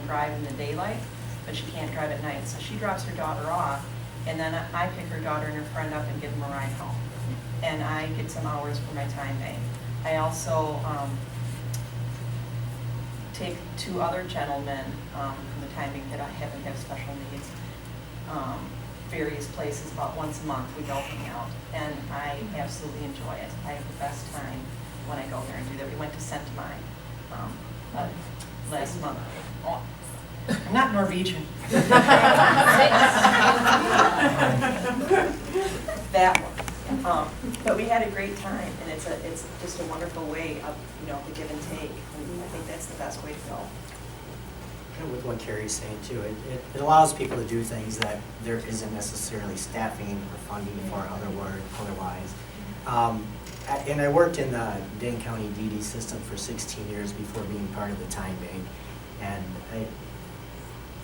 drive in the daylight, but she can't drive at night. So she drops her daughter off, and then I pick her daughter and her friend up and give them a ride home. And I get some hours for my time bank. I also take 2 other gentlemen from the time bank that I haven't have special needs, various places. About once a month we go hang out, and I absolutely enjoy it. I have the best time when I go there and do that. We went to Saint Mine last month. Oh, I'm not Norwegian. That one. But we had a great time, and it's just a wonderful way of, you know, the give and take. And I think that's the best way to go. And with what Carrie's saying too, it allows people to do things that there isn't necessarily staffing or funding for otherwise. And I worked in the Dane County DD system for 16 years before being part of the time bank. And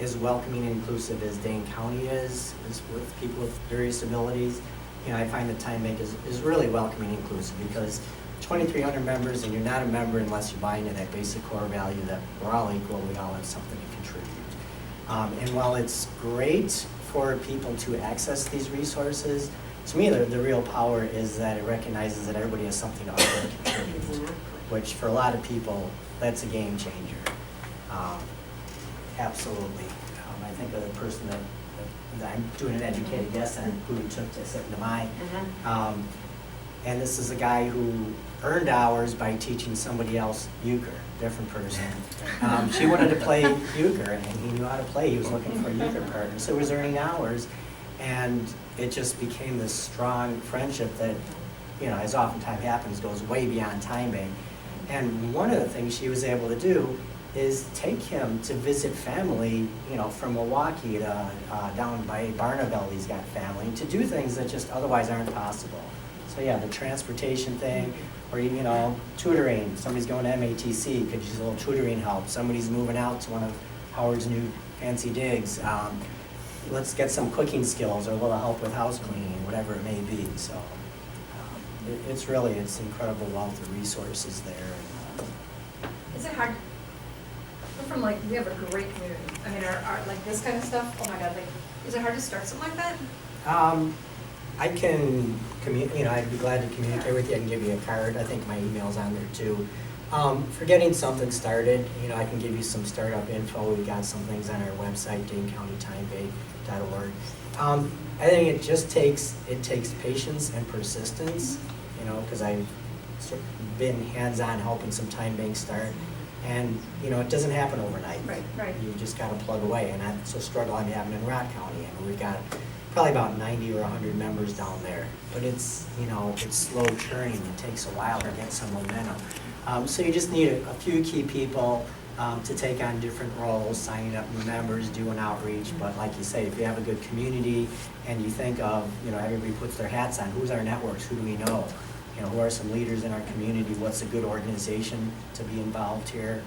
as welcoming and inclusive as Dane County is with people with various abilities, you know, I find the time bank is really welcoming and inclusive, because 2,300 members, and you're not a member unless you buy into that basic core value that we're all equal, we all have something to contribute. And while it's great for people to access these resources, to me the real power is that it recognizes that everybody has something to offer and contribute, which for a lot of people, that's a game changer. Absolutely. I think of the person that I'm doing an educated guess on who we took to sit into mine. And this is a guy who earned hours by teaching somebody else euchre, different person. She wanted to play euchre, and he knew how to play. He was looking for a euchre partner, so he was earning hours, and it just became this strong friendship that, you know, as oftentimes happens, goes way beyond time bank. And one of the things she was able to do is take him to visit family, you know, from Milwaukee to down by Barnabelle, he's got family, to do things that just otherwise aren't possible. So yeah, the transportation thing, or you know, tutoring. Somebody's going to MATC, could use a little tutoring help. Somebody's moving out to one of Howard's new fancy digs. Let's get some cooking skills or a little help with house cleaning, whatever it may be. So it's incredible wealth of resources there. Is it hard? We're from we have a great community. I mean, our like this kind of stuff. Oh my God! Like, is it hard to start something like that? I can I'd be glad to communicate with you. I can give you a card. I think my email's on there too. For getting something started, you know, I can give you some startup info. We got some things on our website, DaneCountyTimeBank.org. I think it just takes patience and persistence, you know, because I've sort of been hands-on helping some time banks start. And, you know, it doesn't happen overnight. Right. You just got to plug away. And that's a struggle I'm having in Rock County. And we've got probably about 90 or 100 members down there. But it's, you know, it's slow churning. It takes a while to get some momentum. So you just need a few key people to take on different roles, signing up new members, doing outreach. But like you say, if you have a good community and you think of, you know, everybody puts their hats on, who's our networks, who do we know? You know, who are some leaders in our community? What's a good organization to be involved here?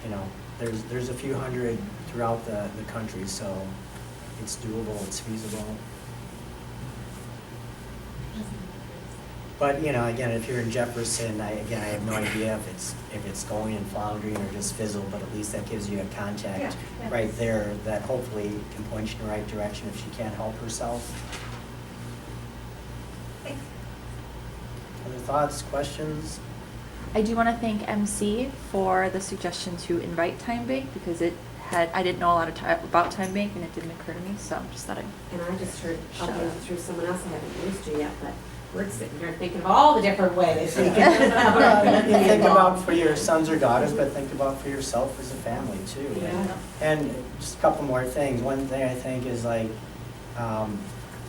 You know, there's a few hundred throughout the country, so it's doable, it's feasible. But you know, again, if you're in Jefferson, I have no idea if it's going and floundering or just fizzled, but at least that gives you a contact right there that hopefully can point you in the right direction if she can't help herself. Other thoughts, questions? I do want to thank MC for the suggestion to invite Time Bank, because I didn't know a lot about Time Bank and it didn't occur to me, so I'm just thought And I just heard through someone else I haven't used to yet, but we're sitting here thinking of all the different ways. Think about for your sons or daughters, but think about for yourself as a family too. Yeah. And just a couple more things. One thing I think is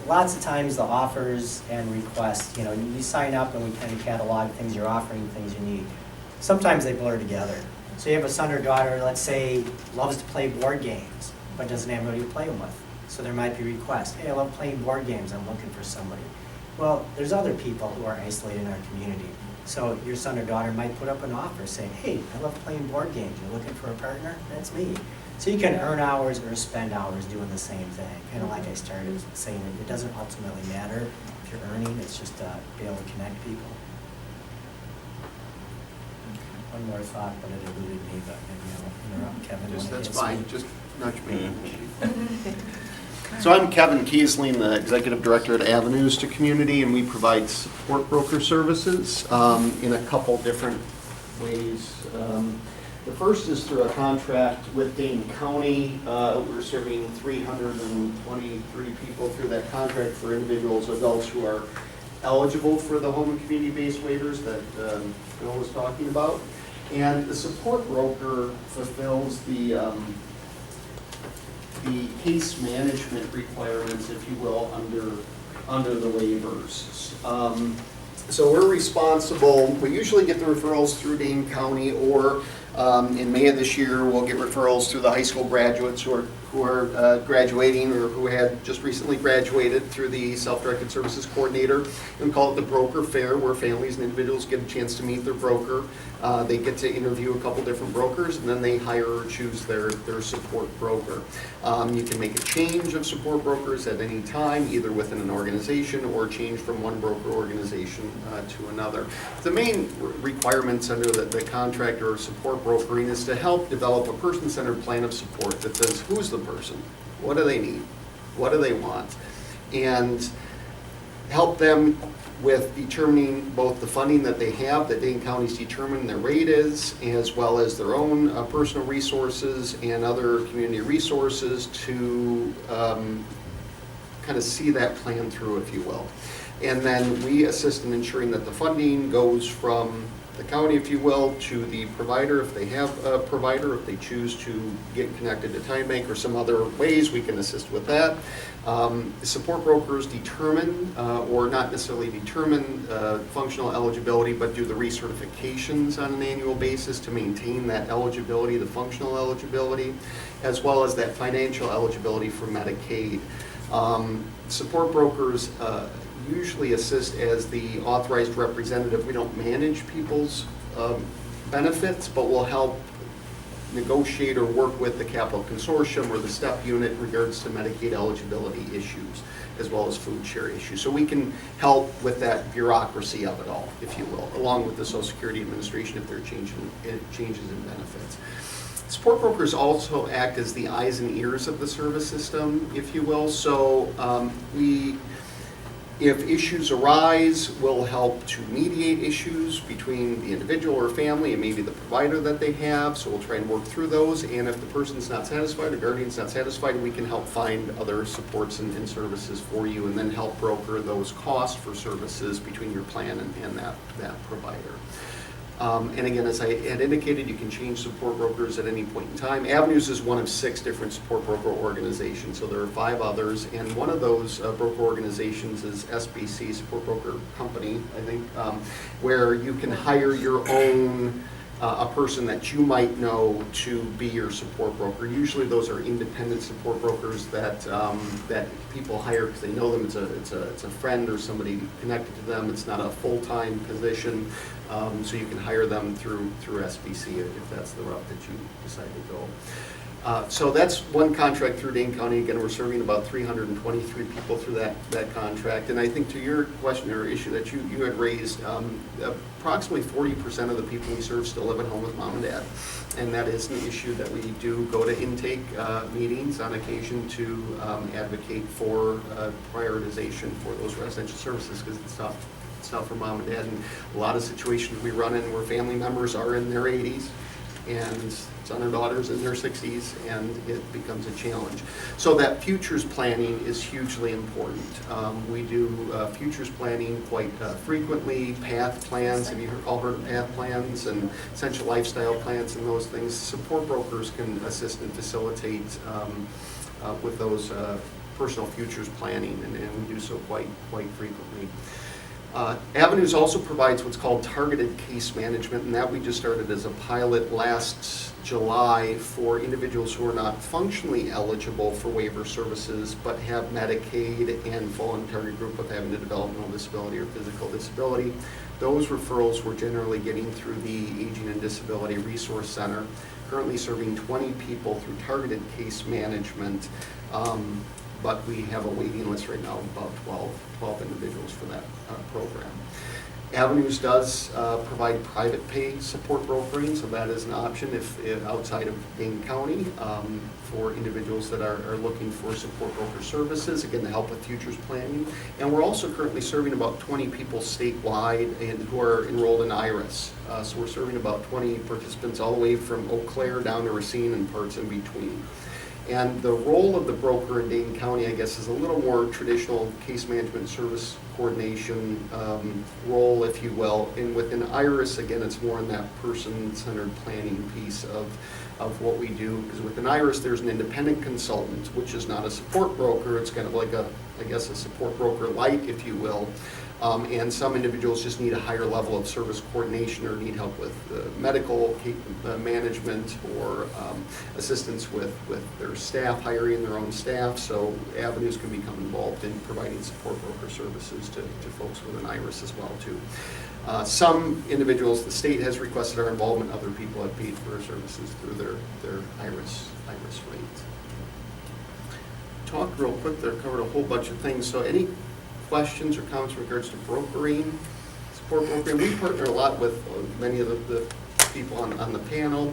lots of times the offers and requests, you know, you sign up and we kind of catalog things you're offering, things you need. Sometimes they blur together. So you have a son or daughter, let's say, loves to play board games, but doesn't have anybody to play them with. So there might be requests, hey, I love playing board games, I'm looking for somebody. Well, there's other people who are isolated in our community. So your son or daughter might put up an offer saying, hey, I love playing board games, you're looking for a partner? That's me. So you can earn hours or spend hours doing the same thing. Kind of like I started saying, it doesn't ultimately matter if you're earning, it's just to be able to connect people. one more thought, but it eluded me, but maybe I'll interrupt Kevin. Just, when it that's hits fine, me. just nudge me. So I'm Kevin Kiesling, the Executive Director at Avenues to Community, and we provide support broker services in a couple different ways. The first is through a contract with Dane County. We're serving 323 people through that contract for individuals, adults who are eligible for the home and community-based waivers that Bill was talking about. And the support broker fulfills the case management requirements, if you will, under the waivers. So we're responsible, we usually get the referrals through Dane County, or in May of this year, we'll get referrals through the high school graduates who are graduating or who had just recently graduated through the Self-Directed Services Coordinator. We call it the broker fair, where families and individuals get a chance to meet their broker. They get to interview a couple different brokers, and then they hire or choose their support broker. You can make a change of support brokers at any time, either within an organization or change from one broker organization to another. The main requirements under the contract or support brokering is to help develop a person-centered plan of support that says, who's the person? What do they need? What do they want? And help them with determining both the funding that they have, that Dane County's determined their rate is, as well as their own personal resources and other community resources to kind of see that plan through, if you will. And then we assist in ensuring that the funding goes from the county, if you will, to the provider, if they have a provider. If they choose to get connected to Time Bank or some other ways, we can assist with that. Support brokers determine, or not necessarily determine, functional eligibility, but do the recertifications on an annual basis to maintain that eligibility, the functional eligibility, as well as that financial eligibility for Medicaid. Support brokers usually assist as the authorized representative. We don't manage people's benefits, but we'll help negotiate or work with the Capital Consortium or the STEP unit in regards to Medicaid eligibility issues, as well as food share issues. So we can help with that bureaucracy of it all, if you will, along with the Social Security Administration if there are changes in benefits. Support brokers also act as the eyes and ears of the service system, if you will. So if issues arise, we'll help to mediate issues between the individual or family and maybe the provider that they have. So we'll try and work through those. And if the person's not satisfied or guardian's not satisfied, we can help find other supports and services for you, and then help broker those costs for services between your plan and that provider. And again, as I had indicated, you can change support brokers at any point in time. Avenues is one of 6 different support broker organizations, so there are 5 others, and one of those broker organizations is SBC, Support Broker Company, I think, where you can hire your own a person that you might know to be your support broker. Usually those are independent support brokers that that people hire because they know them. It's a friend or somebody connected to them. It's not a full-time position, so you can hire them through SBC if that's the route that you decide to go. So that's one contract through Dane County. Again, we're serving about 323 people through that contract. And I think to your question or issue that you had raised, approximately 40% of the people we serve still live at home with mom and dad. And that is an issue that we do go to intake meetings on occasion to advocate for prioritization for those residential services, because it's tough for mom and dad. And a lot of situations we run in where family members are in their 80s and son or daughters in their 60s, and it becomes a challenge. So that futures planning is hugely important. We do futures planning quite frequently, path plans. Have you all heard of path plans and essential lifestyle plans and those things? Support brokers can assist and facilitate with those personal futures planning, and we do so quite frequently. Avenues also provides what's called targeted case management, and that we just started as a pilot last July for individuals who are not functionally eligible for waiver services but have Medicaid and fall in target group with having a developmental disability or physical disability. Those referrals we're generally getting through the Aging and Disability Resource Center, currently serving 20 people through targeted case management. But we have a waiting list right now of about 12 individuals for that program. Avenues does provide private pay support brokering, so that is an option if outside of Dane County for individuals that are looking for support broker services, again, to help with futures planning. And we're also currently serving about 20 people statewide and who are enrolled in IRIS. So we're serving about 20 participants all the way from Eau Claire down to Racine and parts in between. And the role of the broker in Dane County, I guess, is a little more traditional case management service coordination role, if you will. And within IRIS, again, it's more in that person-centered planning piece of what we do. Because within IRIS, there's an independent consultant, which is not a support broker. It's kind of like a support broker light, if you will. And some individuals just need a higher level of service coordination or need help with medical management or assistance with their staff, hiring their own staff. So Avenues can become involved in providing support broker services to folks within IRIS as well too. Some individuals, the state has requested our involvement. Other people have paid for our services through their IRIS rate. Talk real quick there, covered a whole bunch of things. So any questions or comments in regards to brokering, support brokering? We partner a lot with many of the people on the panel.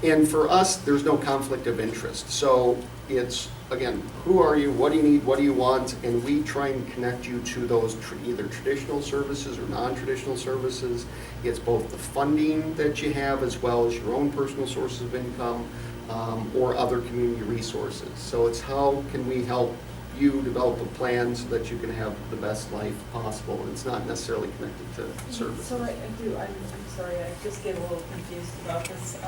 And for us, there's no conflict of interest. So it's, again, who are you, what do you need, what do you want? And we try and connect you to those either traditional services or non-traditional services. It's both the funding that you have as well as your own personal sources of income or other community resources. So it's how can we help you develop a plan so that you can have the best life possible. It's not necessarily connected to service. So I'm sorry, I just get a little confused about this.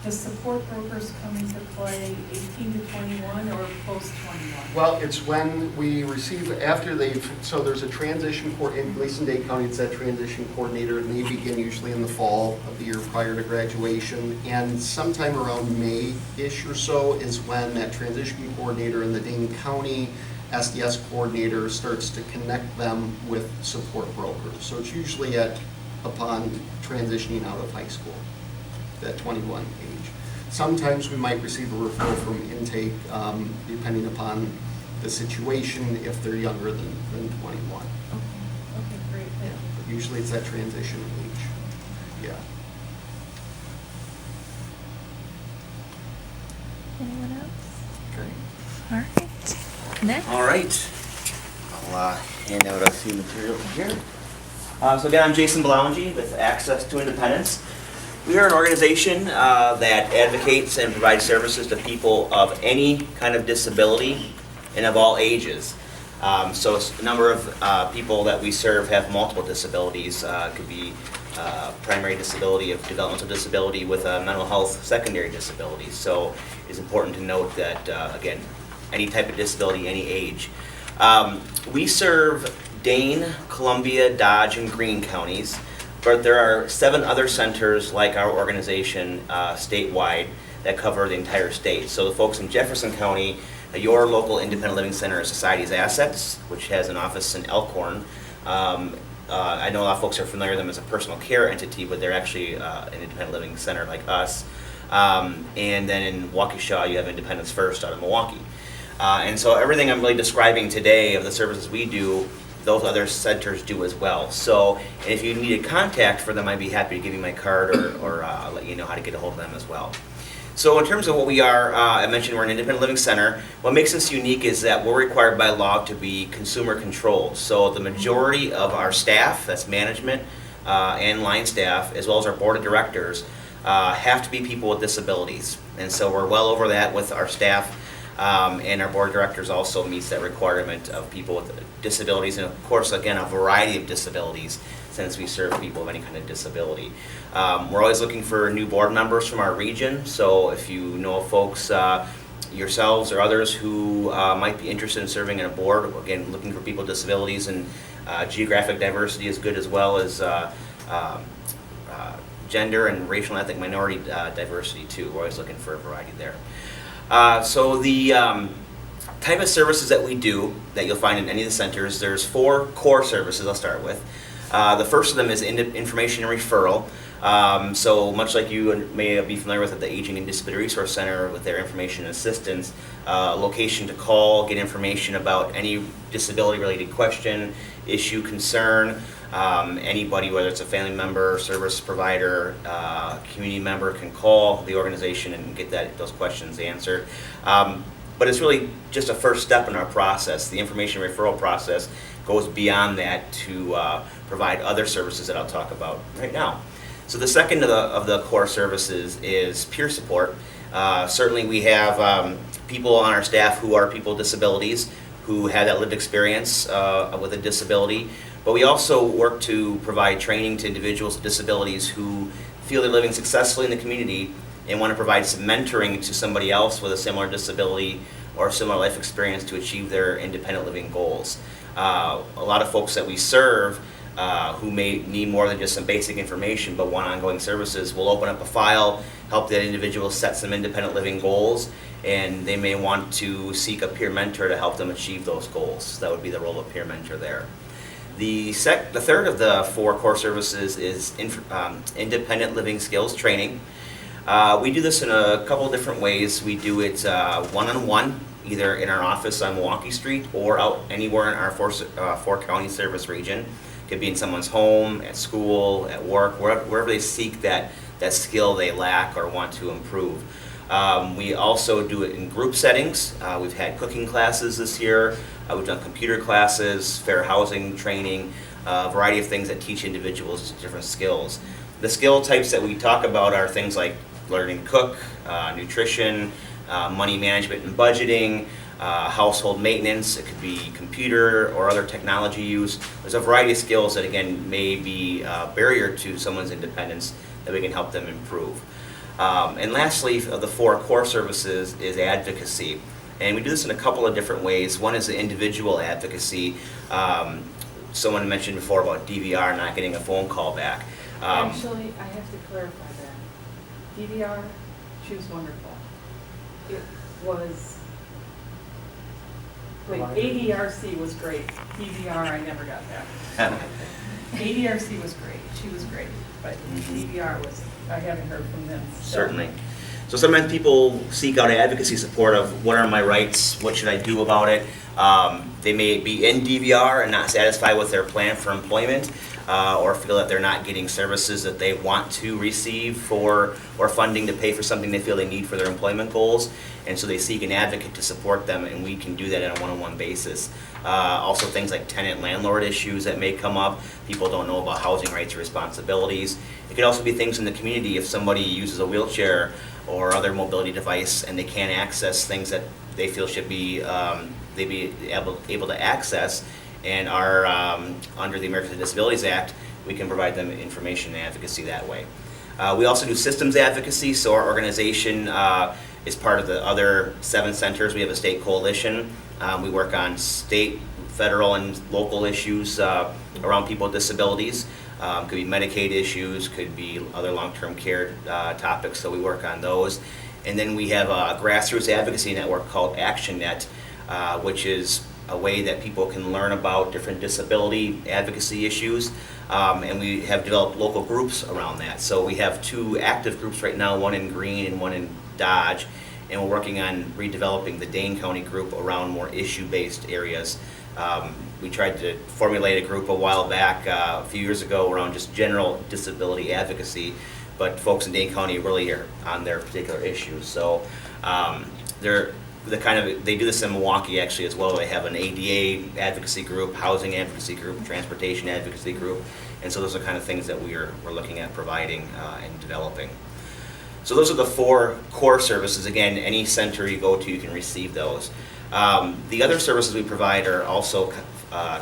Does support brokers come into play 18 to 21 or post 21? Well, it's when we receive, after so there's a transition coordinator, at least in Dane County, it's that transition coordinator, and they begin usually in the fall of the year prior to graduation. And sometime around May-ish or so is when that transition coordinator and the Dane County SDS coordinator starts to connect them with support brokers. So it's usually upon transitioning out of high school, that 21 age. Sometimes we might receive a referral from intake, depending upon the situation, if they're younger than 21. Okay, great. Yeah, but usually it's that transition age. Yeah. Anyone else? Okay. All right. Next. All right. I'll hand out a few materials here. So again, I'm Jason Belaungy with Access to Independence. We are an organization that advocates and provides services to people of any kind of disability and of all ages. So a number of people that we serve have multiple disabilities. It could be primary disability, of developmental disability with a mental health secondary disability. So it's important to note that, again, any type of disability, any age. We serve Dane, Columbia, Dodge, and Greene counties. But there are 7 other centers like our organization statewide that cover the entire state. So the folks in Jefferson County, your local independent living center is Society's Assets, which has an office in Elkhorn. I know a lot of folks are familiar with them as a personal care entity, but they're actually an independent living center like us. And then in Waukesha, you have Independence First out of Milwaukee. And so everything I'm really describing today of the services we do, those other centers do as well. So if you need a contact for them, I'd be happy to give you my card or let you know how to get a hold of them as well. So in terms of what we are, I mentioned we're an independent living center. What makes us unique is that we're required by law to be consumer controlled. So the majority of our staff, that's management and line staff, as well as our board of directors, have to be people with disabilities. And so we're well over that with our staff. And our board of directors also meets that requirement of people with disabilities, and of course, again, a variety of disabilities, since we serve people of any kind of disability. We're always looking for new board members from our region, so if you know folks, yourselves or others who might be interested in serving in a board, again, looking for people with disabilities, and geographic diversity is good, as well as gender and racial and ethnic minority diversity too. We're always looking for a variety there. So the type of services that we do that you'll find in any of the centers, there's 4 core services I'll start with. The first of them is information and referral. So much like you may be familiar with at the Aging and Disability Resource Center with their information and assistance, location to call, get information about any disability related question, issue, concern. Anybody, whether it's a family member, service provider, community member, can call the organization and get those questions answered. But it's really just a first step in our process. The information referral process goes beyond that to provide other services that I'll talk about right now. So the second of the core services is peer support. Certainly we have people on our staff who are people with disabilities, who have that lived experience with a disability, but we also work to provide training to individuals with disabilities who feel they're living successfully in the community and want to provide some mentoring to somebody else with a similar disability or similar life experience to achieve their independent living goals. A lot of folks that we serve who may need more than just some basic information but want ongoing services will open up a file, help that individual set some independent living goals, and they may want to seek a peer mentor to help them achieve those goals. That would be the role of peer mentor there. The third of the 4 core services is independent living skills training. We do this in a couple of different ways. We do it one-on-one, either in our office on Milwaukee Street or out anywhere in our 4-county service region. It could be in someone's home, at school, at work, wherever they seek that skill they lack or want to improve. We also do it in group settings. We've had cooking classes this year. We've done computer classes, fair housing training, a variety of things that teach individuals different skills. The skill types that we talk about are things like learning to cook, nutrition, money management and budgeting, household maintenance. It could be computer or other technology use. There's a variety of skills that, again, may be a barrier to someone's independence that we can help them improve. And lastly, of the 4 core services is advocacy. And we do this in a couple of different ways. One is the individual advocacy. Someone mentioned before about DVR, not getting a phone call back. Actually, I have to clarify that. DVR, she was wonderful. It was, wait, ADRC was great. DVR, I never got that. ADRC was great, she was great, but DVR was, I haven't heard from them. So. Certainly. So sometimes people seek out advocacy support of what are my rights, what should I do about it. They may be in DVR and not satisfied with their plan for employment, or feel that they're not getting services that they want to receive or funding to pay for something they feel they need for their employment goals. And so they seek an advocate to support them, and we can do that on a one-on-one basis. Also things like tenant-landlord issues that may come up. People don't know about housing rights or responsibilities. It could also be things in the community if somebody uses a wheelchair or other mobility device and they can't access things that they feel should be they be able to access and are under the Americans with Disabilities Act. We can provide them information and advocacy that way. We also do systems advocacy, so our organization is part of the other 7 centers. We have a state coalition. We work on state, federal, and local issues around people with disabilities. Could be Medicaid issues, could be other long-term care topics, so we work on those. And then we have a grassroots advocacy network called ActionNet, which is a way that people can learn about different disability advocacy issues. And we have developed local groups around that. So we have 2 active groups right now, one in Greene and one in Dodge. And we're working on redeveloping the Dane County group around more issue-based areas. We tried to formulate a group a while back, a few years ago, around just general disability advocacy, but folks in Dane County really are on their particular issues. So they do this in Milwaukee actually as well. They have an ADA advocacy group, housing advocacy group, transportation advocacy group, and so those are kind of things that we're looking at providing and developing. So those are the 4 core services. Again, any center you go to, you can receive those. The other services we provide are also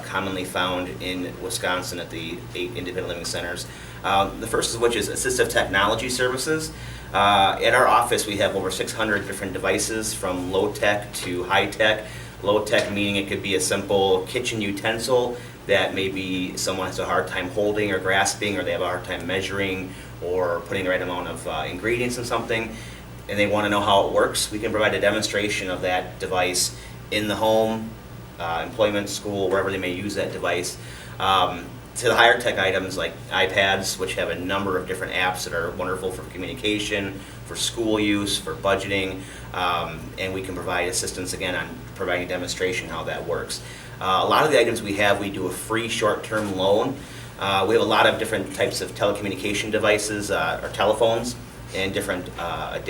commonly found in Wisconsin at the 8 independent living centers. The first of which is assistive technology services. At our office, we have over 600 different devices, from low-tech to high-tech. Low-tech meaning it could be a simple kitchen utensil that maybe someone has a hard time holding or grasping, or they have a hard time measuring or putting the right amount of ingredients in something, and they want to know how it works. We can provide a demonstration of that device in the home, employment, school, wherever they may use that device. To the higher tech items like iPads, which have a number of different apps that are wonderful for communication, for school use, for budgeting, and we can provide assistance again on providing a demonstration how that works. A lot of the items we do a free short-term loan. We have a lot of different types of telecommunication devices, or telephones, and different adapters